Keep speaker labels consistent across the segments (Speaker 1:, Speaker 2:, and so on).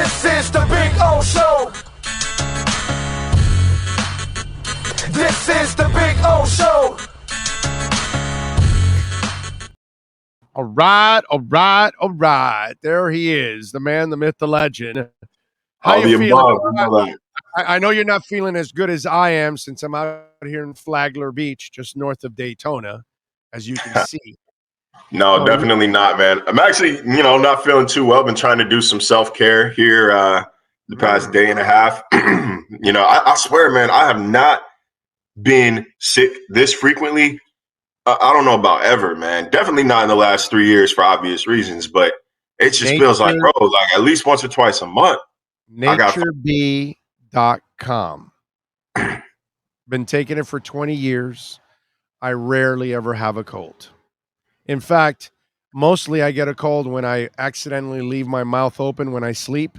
Speaker 1: This is the Big O Show. This is the Big O Show.
Speaker 2: All right. There he is, the man, the myth, the legend. How you feeling? I know you're not feeling as good as I am since I'm out here in Flagler Beach, just north of Daytona, as you can see.
Speaker 3: No, definitely not, man. I'm actually, not feeling too well. Been trying to do some self-care here the past day and a half. I swear, man, I have not been sick this frequently. I don't know about ever, man. Definitely not in the last 3 years for obvious reasons, but it just feels like, bro, like at least once or twice a month.
Speaker 2: NatureB.com. Been taking it for 20 years. I rarely ever have a cold. In fact, mostly I get a cold when I accidentally leave my mouth open when I sleep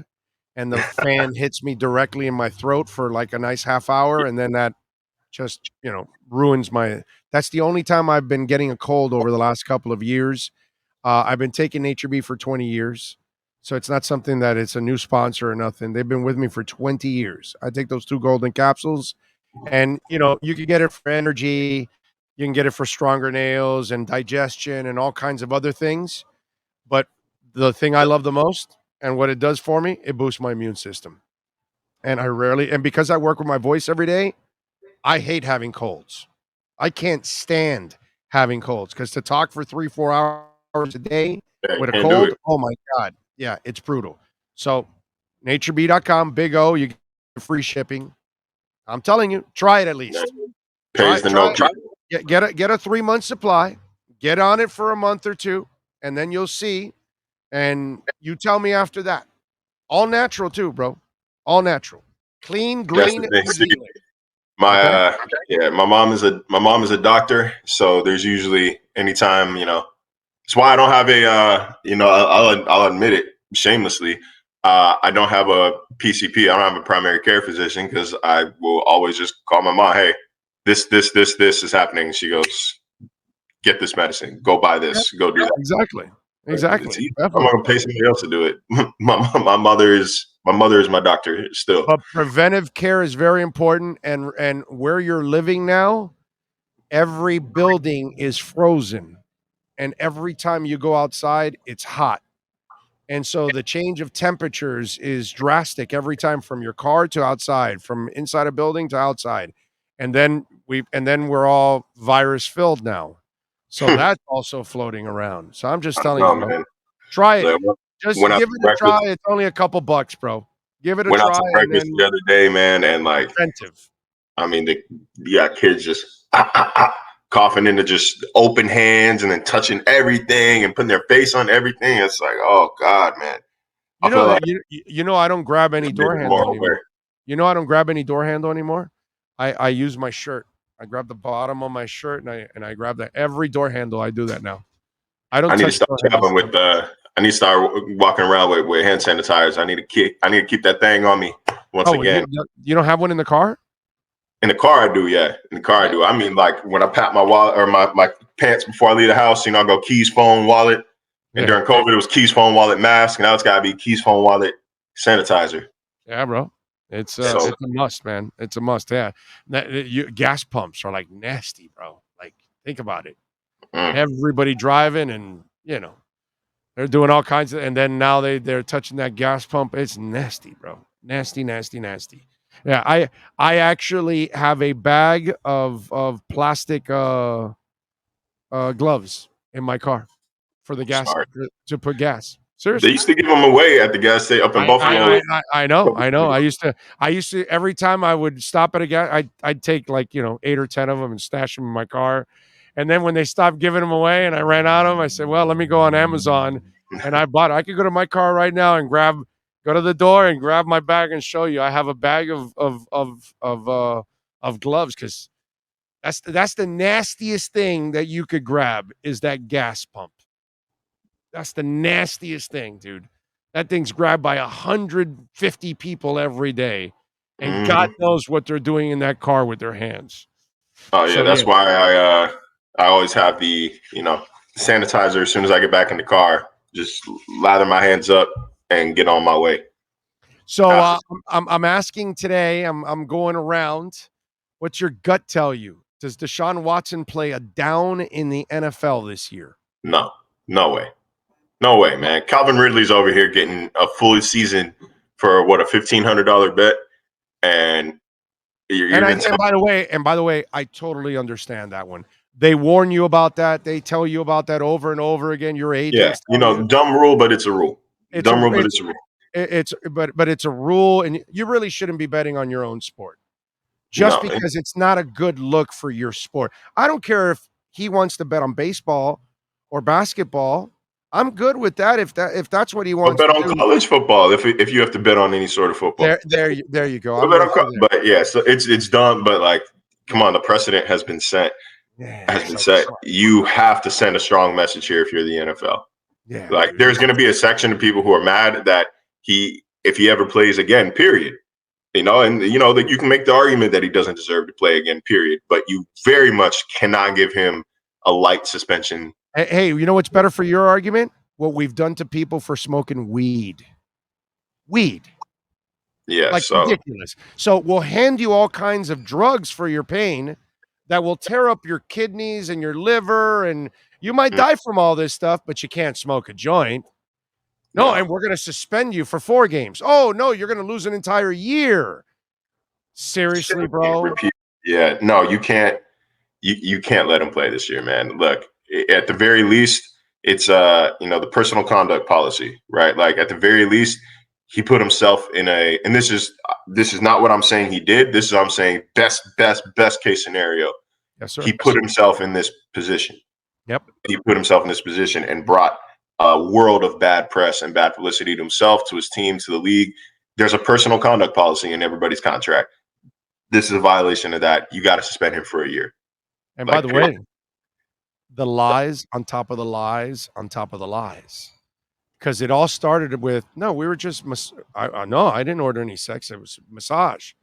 Speaker 2: and the fan hits me directly in my throat for like a nice half hour, and then that just, ruins my... That's the only time I've been getting a cold over the last couple of years. I've been taking Nature B for 20 years. So it's not something that it's a new sponsor or nothing. They've been with me for 20 years. I take those 2 golden capsules and, you can get it for energy. You can get it for stronger nails and digestion and all kinds of other things. But the thing I love the most and what it does for me, it boosts my immune system. And because I work with my voice every day, I hate having colds. I can't stand having colds because to talk for 3-4 hours a day with a cold, oh my God. Yeah, it's brutal. So natureb.com, Big O, you get free shipping. I'm telling you, try it at least.
Speaker 3: Pays the note.
Speaker 2: Get a 3-month supply. Get on it for a month or 2, and then you'll see. And you tell me after that. All natural too, bro. All natural. Clean, green, and
Speaker 3: my mom is a doctor, so there's usually anytime, it's why I don't have I'll admit it shamelessly. I don't have a PCP. I don't have a primary care physician because I will always just call my mom. Hey, this is happening. She goes, get this medicine. Go buy this. Go do that.
Speaker 2: Exactly.
Speaker 3: I'm not gonna pay somebody else to do it. My mother is my doctor still.
Speaker 2: But preventive care is very important, and where you're living now, every building is frozen, and every time you go outside, it's hot. And so the change of temperatures is drastic every time from your car to outside, from inside a building to outside. And then we're all virus filled now. So that's also floating around. So I'm just telling you,
Speaker 3: man.
Speaker 2: Try it. Just give it a try. It's only a couple bucks, bro. Give it a try.
Speaker 3: Went out to breakfast the other day, man, and like
Speaker 2: preventive.
Speaker 3: I mean, kids just coughing into just open hands and then touching everything and putting their face on everything. It's like, oh God, man.
Speaker 2: I don't grab any door handle anymore. I don't grab any door handle anymore. I use my shirt. I grab the bottom of my shirt and I grab that. Every door handle, I do that now. I need to start
Speaker 3: walking around with hand sanitizers. I need to keep that thing on me once again.
Speaker 2: You don't have one in the car?
Speaker 3: In the car, I do. Yeah, in the car, I do. I mean, like when I pack my wallet or my pants before I leave the house, I go keys, phone, wallet. And during COVID, it was keys, phone, wallet, mask. Now it's got to be keys, phone, wallet, sanitizer.
Speaker 2: Yeah, bro. It's a must, man. It's a must. Yeah, gas pumps are like nasty, bro. Like think about it. Everybody driving, and they're doing all kinds of, and then now they're touching that gas pump. It's nasty, bro. Nasty. Yeah, I actually have a bag of plastic gloves in my car for the gas to put gas. Seriously,
Speaker 3: they used to give them away at the gas station up in Buffalo.
Speaker 2: I know. I used to every time I would stop at a gas, I'd take 8 or 10 of them and stash them in my car. And then when they stopped giving them away and I ran out of them, I said, well, let me go on Amazon. And I could go to my car right now and go to the door and grab my bag and show you. I have a bag of gloves because that's the nastiest thing that you could grab is that gas pump. That's the nastiest thing, dude. That thing's grabbed by 150 people every day. And God knows what they're doing in that car with their hands.
Speaker 3: Oh, yeah. That's why I always have the, sanitizer as soon as I get back in the car. Just lather my hands up and get on my way.
Speaker 2: So I'm asking today. I'm going around. What's your gut tell you? Does Deshaun Watson play a down in the NFL this year?
Speaker 3: No, no way. No way, man. Calvin Ridley's over here getting a full season for what, a $1,500 bet, and
Speaker 2: And by the way, I totally understand that one. They warn you about that. They tell you about that over and over again. Your agents,
Speaker 3: dumb rule, but it's a rule.
Speaker 2: It's a rule. But it's a rule, and you really shouldn't be betting on your own sport just because it's not a good look for your sport. I don't care if he wants to bet on baseball or basketball. I'm good with that if that's what he wants.
Speaker 3: Bet on college football if you have to bet on any sort of football.
Speaker 2: There you go.
Speaker 3: But yeah, so it's done. But like, come on, the precedent has been set. You have to send a strong message here if you're the NFL.
Speaker 2: Yeah,
Speaker 3: like there's going to be a section of people who are mad that if he ever plays again, period. And that you can make the argument that he doesn't deserve to play again, period. But you very much cannot give him a light suspension.
Speaker 2: Hey, you know what's better for your argument? What we've done to people for smoking weed.
Speaker 3: Yeah,
Speaker 2: like ridiculous. So we'll hand you all kinds of drugs for your pain that will tear up your kidneys and your liver, and you might die from all this stuff, but you can't smoke a joint. No, and we're going to suspend you for 4 games. Oh, no, you're going to lose an entire year. Seriously, bro?
Speaker 3: Yeah, no, you can't. You can't let him play this year, man. Look, at the very least, it's the personal conduct policy, right? Like at the very least, he put himself in and this is not what I'm saying he did. This is what I'm saying best case scenario.
Speaker 2: Yes, sir.
Speaker 3: He put himself in this position.
Speaker 2: Yep.
Speaker 3: He put himself in this position and brought a world of bad press and bad publicity to himself, to his team, to the league. There's a personal conduct policy in everybody's contract. This is a violation of that. You got to suspend him for a year.
Speaker 2: And by the way, the lies on top of the lies on top of the lies. Because it all started with, no, we were just, I didn't order any sex. It was massage.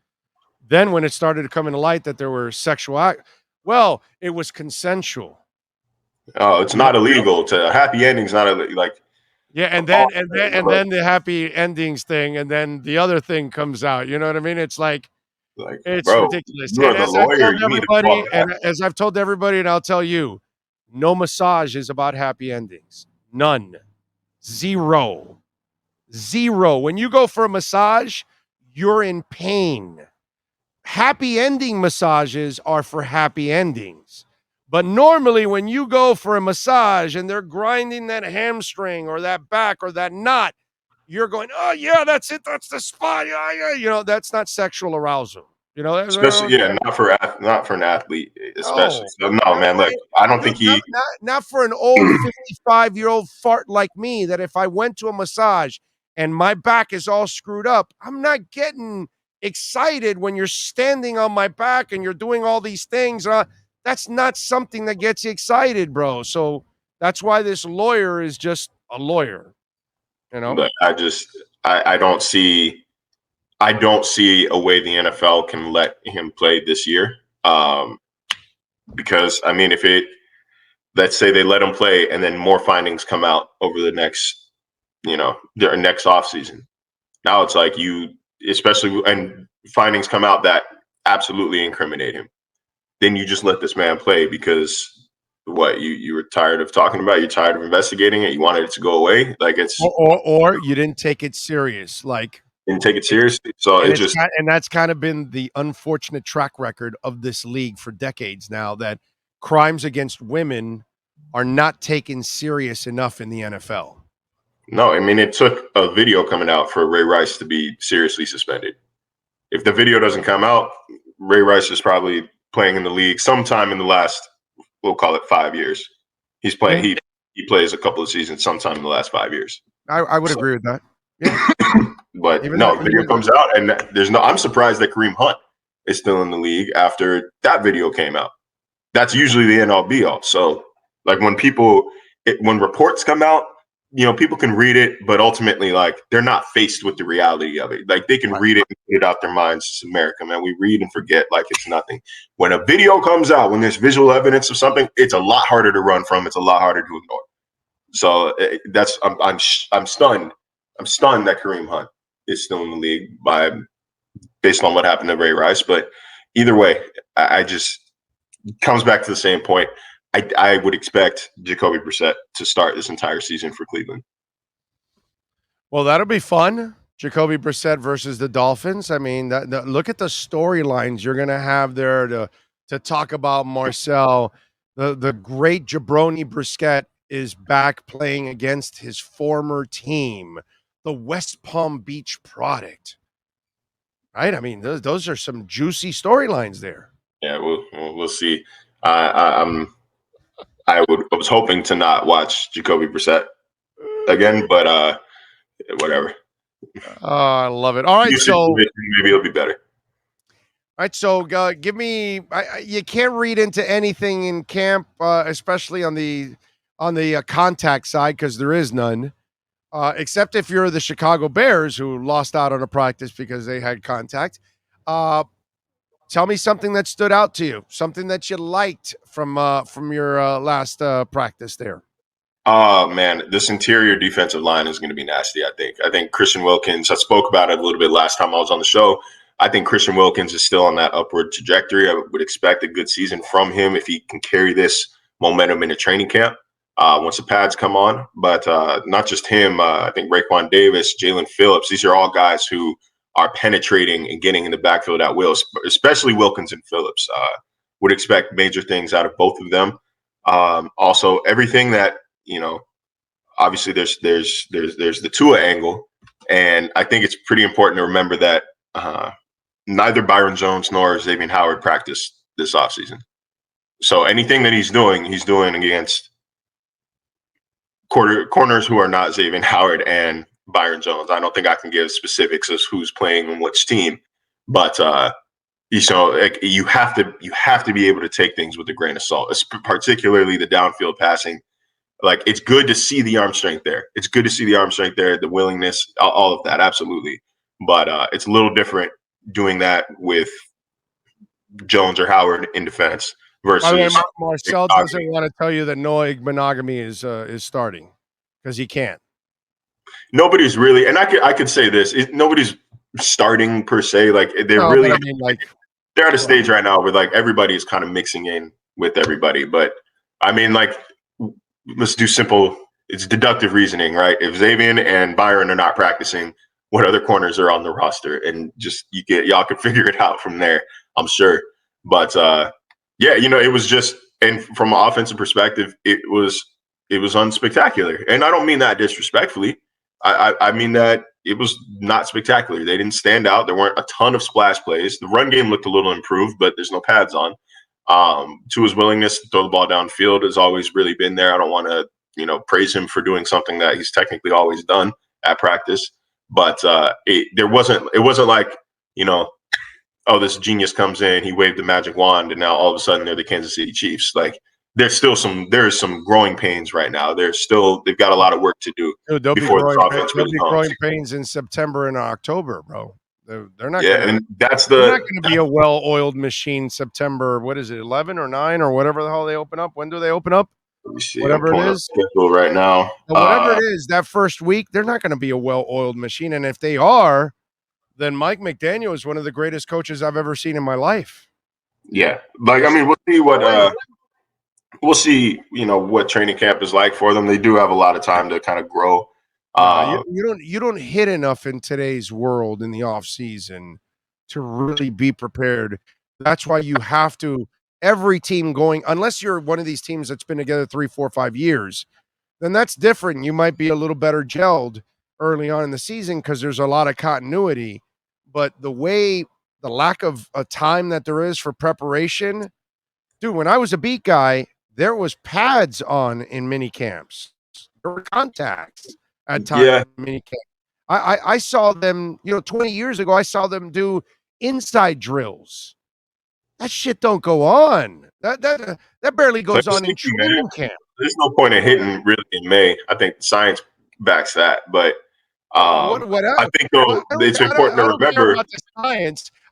Speaker 2: Then when it started to come into light that there were sexual well, it was consensual.
Speaker 3: Oh, it's not illegal. To happy endings, not like.
Speaker 2: Yeah, and then the happy endings thing, and then the other thing comes out. You know what I mean? It's like it's ridiculous. And as I've told everybody, and I'll tell you, no massage is about happy endings. None. Zero. When you go for a massage, you're in pain. Happy ending massages are for happy endings. But normally when you go for a massage and they're grinding that hamstring or that back or that knot, you're going, oh, yeah, that's it. That's the spot. Yeah. That's not sexual arousal.
Speaker 3: Especially, not for an athlete, especially. So, no, man, look, I don't think
Speaker 2: not for an old 55-year-old fart like me, that if I went to a massage and my back is all screwed up, I'm not getting excited when you're standing on my back and you're doing all these things. That's not something that gets you excited, bro. So that's why this lawyer is just a lawyer.
Speaker 3: Look, I don't see a way the NFL can let him play this year. Because I mean, let's say they let him play and then more findings come out over the next, their next offseason. Now it's like and findings come out that absolutely incriminate him. Then you just let this man play because you were tired of talking about it, you're tired of investigating it, you wanted it to go away. Like it's
Speaker 2: or you didn't take it serious.
Speaker 3: Didn't take it seriously. So
Speaker 2: and that's kind of been the unfortunate track record of this league for decades now, that crimes against women are not taken serious enough in the NFL.
Speaker 3: No, I mean, it took a video coming out for Ray Rice to be seriously suspended. If the video doesn't come out, Ray Rice is probably playing in the league sometime in the last, we'll call it 5 years. He's playing. He plays a couple of seasons sometime in the last 5 years.
Speaker 2: I would agree with that. Yeah.
Speaker 3: But video comes out, and I'm surprised that Kareem Hunt is still in the league after that video came out. That's usually the end all be all. So, like when reports come out, people can read it, but ultimately, like, they're not faced with the reality of it. Like, they can read it and get it out their minds. It's America, man. We read and forget like it's nothing. When a video comes out, when there's visual evidence of something, it's a lot harder to run from. It's a lot harder to ignore. So I'm stunned. I'm stunned that Kareem Hunt is still in the league based on what happened to Ray Rice. But either way, I just comes back to the same point. I would expect Jacoby Brissett to start this entire season for Cleveland.
Speaker 2: Well, that'll be fun. Jacoby Brissett versus the Dolphins. I mean, look at the storylines you're going to have there to talk about Marcel. The great Jabroni Brissett is back playing against his former team, the West Palm Beach product. Right? I mean, those are some juicy storylines there.
Speaker 3: Yeah, we'll see. I was hoping to not watch Jacoby Brissett again, but whatever.
Speaker 2: Oh, I love it. All right, so
Speaker 3: maybe it'll be better.
Speaker 2: All right, so give me. You can't read into anything in camp, especially on the contact side, because there is none, except if you're the Chicago Bears, who lost out on a practice because they had contact. Tell me something that stood out to you, something that you liked from your last practice there.
Speaker 3: Oh man, this interior defensive line is going to be nasty. I think Christian Wilkins. I spoke about it a little bit last time I was on the show. I think Christian Wilkins is still on that upward trajectory. I would expect a good season from him if he can carry this momentum into training camp once the pads come on. But not just him. I think Raekwon Davis, Jalen Phillips. These are all guys who are penetrating and getting in the backfield at will, especially Wilkins and Phillips. Would expect major things out of both of them. Also, everything that obviously there's the Tua angle, and I think it's pretty important to remember that neither Byron Jones nor Xavier Howard practiced this offseason. So anything that he's doing against corners who are not Xavier Howard and Byron Jones. I don't think I can give specifics as who's playing on which team, but you have to be able to take things with a grain of salt, particularly the downfield passing. Like, it's good to see the arm strength there. It's good to see the arm strength there, the willingness, all of that, absolutely. But it's a little different doing that with Jones or Howard in defense versus
Speaker 2: Marcel doesn't want to tell you that Noah Monogamy is starting because he can't. Nobody's
Speaker 3: really, and I could say this: nobody's starting per se. Like they're they're at a stage right now where like everybody is kind of mixing in with everybody. But I mean, like, let's do simple. It's deductive reasoning, right? If Xavier and Byron are not practicing, what other corners are on the roster? And just y'all can figure it out from there, I'm sure. But it was just, and from an offensive perspective, it was unspectacular. And I don't mean that disrespectfully. I mean that it was not spectacular. They didn't stand out. There weren't a ton of splash plays. The run game looked a little improved, but there's no pads on. Tua's willingness to throw the ball downfield has always really been there. I don't want to, praise him for doing something that he's technically always done at practice. But it wasn't like, this genius comes in, he waved the magic wand, and now all of a sudden they're the Kansas City Chiefs. Like, there's some growing pains right now. They've got a lot of work to do.
Speaker 2: Dude,
Speaker 3: before this offense really comes.
Speaker 2: Growing pains in September and October, bro. They're not.
Speaker 3: Yeah, and that's they're
Speaker 2: not going to be a well-oiled machine September. What is it, 11 or 9 or whatever the hell they open up? When do they open up?
Speaker 3: Let me see.
Speaker 2: Whatever it is.
Speaker 3: Schedule right now.
Speaker 2: Whatever it is, that first week, they're not going to be a well-oiled machine. And if they are, then Mike McDaniel is one of the greatest coaches I've ever seen in my life.
Speaker 3: Yeah, like, I mean, we'll see what what training camp is like for them. They do have a lot of time to kind of grow.
Speaker 2: You don't hit enough in today's world in the off season to really be prepared. That's why you have to, every team going, unless you're one of these teams that's been together 3, 4, 5 years, then that's different. You might be a little better gelled early on in the season because there's a lot of continuity. But the lack of a time that there is for preparation, dude, when I was a beat guy, there was pads on in mini camps. There were contacts at times in mini camp. I saw them, 20 years ago, I saw them do inside drills. That shit don't go on. That barely goes on in training camp.
Speaker 3: There's no point in hitting really in May. I think science backs that. But I think it's important to remember.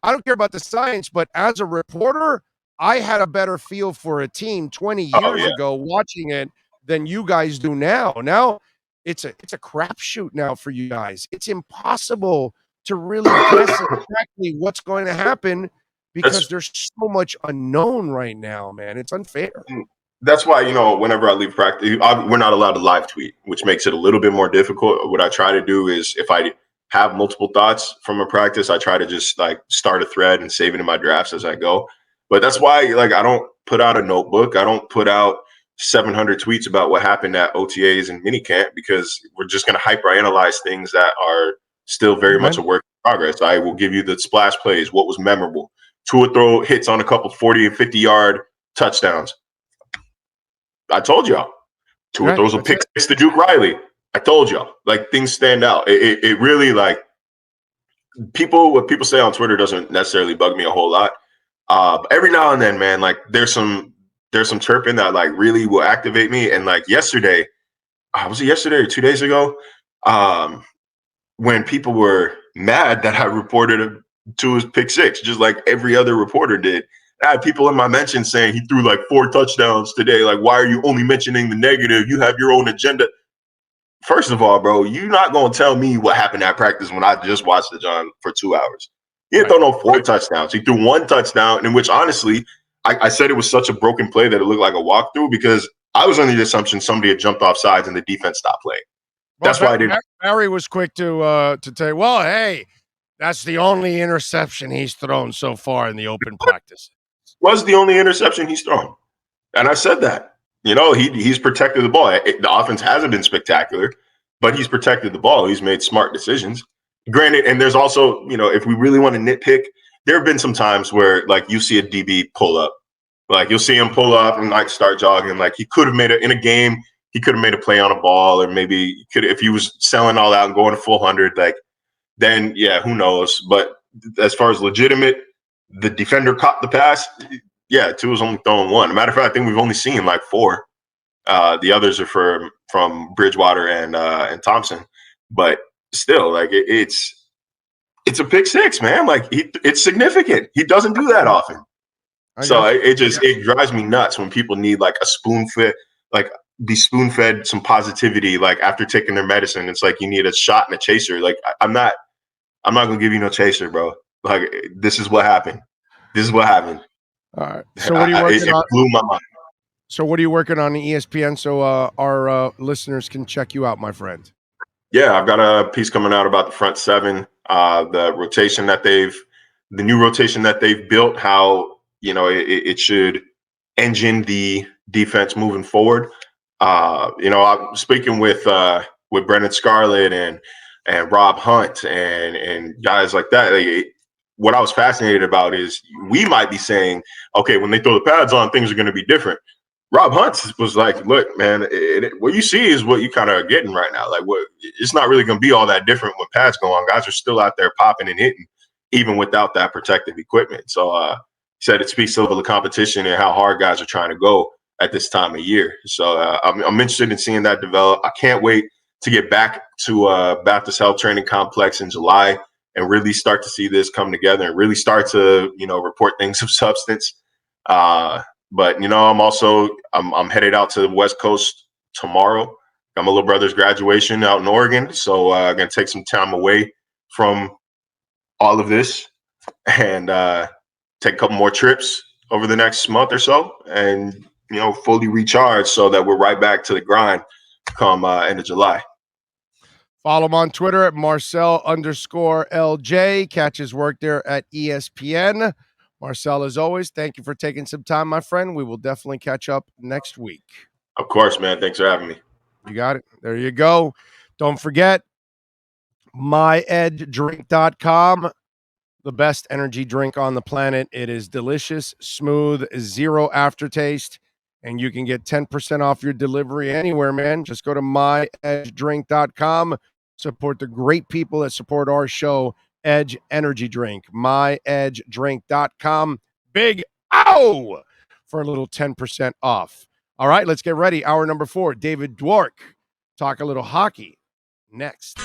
Speaker 2: I don't care about the science, but as a reporter, I had a better feel for a team 20 years ago watching it than you guys do now. Now it's a crapshoot now for you guys. It's impossible to really guess exactly what's going to happen because there's so much unknown right now, man. It's unfair.
Speaker 3: That's why, whenever I leave practice, we're not allowed to live tweet, which makes it a little bit more difficult. What I try to do is if I have multiple thoughts from a practice, I try to just like start a thread and save it in my drafts as I go. But that's why, like, I don't put out a notebook. I don't put out 700 tweets about what happened at OTAs and minicamp because we're just going to hyperanalyze things that are still very much a work in progress. I will give you the splash plays, what was memorable. Tua throw hits on a couple 40 and 50-yard touchdowns. I told y'all. Tua throws a pick six to Duke Riley. I told y'all. Like, things stand out. It really, like, what people say on Twitter doesn't necessarily bug me a whole lot. But every now and then, man, like, there's some chirping that, like, really will activate me. And, like, yesterday, was it yesterday or 2 days ago? When people were mad that I reported Tua's pick six, just like every other reporter did. I had people in my mentions saying he threw like 4 touchdowns today. Like, why are you only mentioning the negative? You have your own agenda. First of all, bro, you're not going to tell me what happened at practice when I just watched the John for 2 hours. He didn't throw no 4 touchdowns. He threw 1 touchdown, in which, honestly, I said it was such a broken play that it looked like a walkthrough because I was under the assumption somebody had jumped off sides and the defense stopped playing. That's why I didn't.
Speaker 2: Barry was quick to say, well, hey, that's the only interception he's thrown so far in the open practice.
Speaker 3: Was the only interception he's thrown. And I said that. He's protected the ball. The offense hasn't been spectacular, but he's protected the ball. He's made smart decisions. Granted, and there's also, if we really want to nitpick, there have been some times where, like, you see a DB pull up. Like, you'll see him pull up and, like, start jogging. Like, he could have made it in a game. He could have made a play on a ball, or maybe if he was selling all out and going to full 100, like, then, yeah, who knows. But as far as legitimate, the defender caught the pass. Yeah, Tua's only throwing 1. As a matter of fact, I think we've only seen like 4. The others are from Bridgewater and Thompson. But still, like, it's a pick six, man. Like, it's significant. He doesn't do that often. So it drives me nuts when people need like a spoon-fed, like be spoon-fed some positivity, like after taking their medicine. It's like you need a shot and a chaser. Like, I'm not gonna give you no chaser, bro. Like, this is what happened.
Speaker 2: All right. So what are you working on?
Speaker 3: It blew my mind.
Speaker 2: So what are you working on ESPN so our listeners can check you out, my friend?
Speaker 3: Yeah, I've got a piece coming out about the front seven, the new rotation that they've built, how, it should engine the defense moving forward. I'm speaking with Brendan Scarlett and Rob Hunt and guys like that. What I was fascinated about is we might be saying, okay, when they throw the pads on, things are going to be different. Rob Hunt was like, look, man, what you see is what you kind of are getting right now. Like, it's not really going to be all that different when pads go on. Guys are still out there popping and hitting, even without that protective equipment. So he said it speaks to the competition and how hard guys are trying to go at this time of year. So I'm interested in seeing that develop. I can't wait to get back to Baptist Health Training Complex in July and really start to see this come together and really start to, report things of substance. But, I'm headed out to the West Coast tomorrow. Got my little brother's graduation out in Oregon. So I'm going to take some time away from all of this and take a couple more trips over the next month or so and, fully recharge so that we're right back to the grind come end of July.
Speaker 2: Follow him on Twitter at Marcel_LJ. Catch his work there at ESPN. Marcel, as always, thank you for taking some time, my friend. We will definitely catch up next week.
Speaker 3: Of course, man. Thanks for having me.
Speaker 2: You got it. There you go. Don't forget, myedgedrink.com, the best energy drink on the planet. It is delicious, smooth, 0 aftertaste, and you can get 10% off your delivery anywhere, man. Just go to myedgedrink.com. Support the great people that support our show, Edge Energy Drink, myedgedrink.com. Big ow for a little 10% off. All right, let's get ready. Hour number 4, David Dwork. Talk a little hockey next.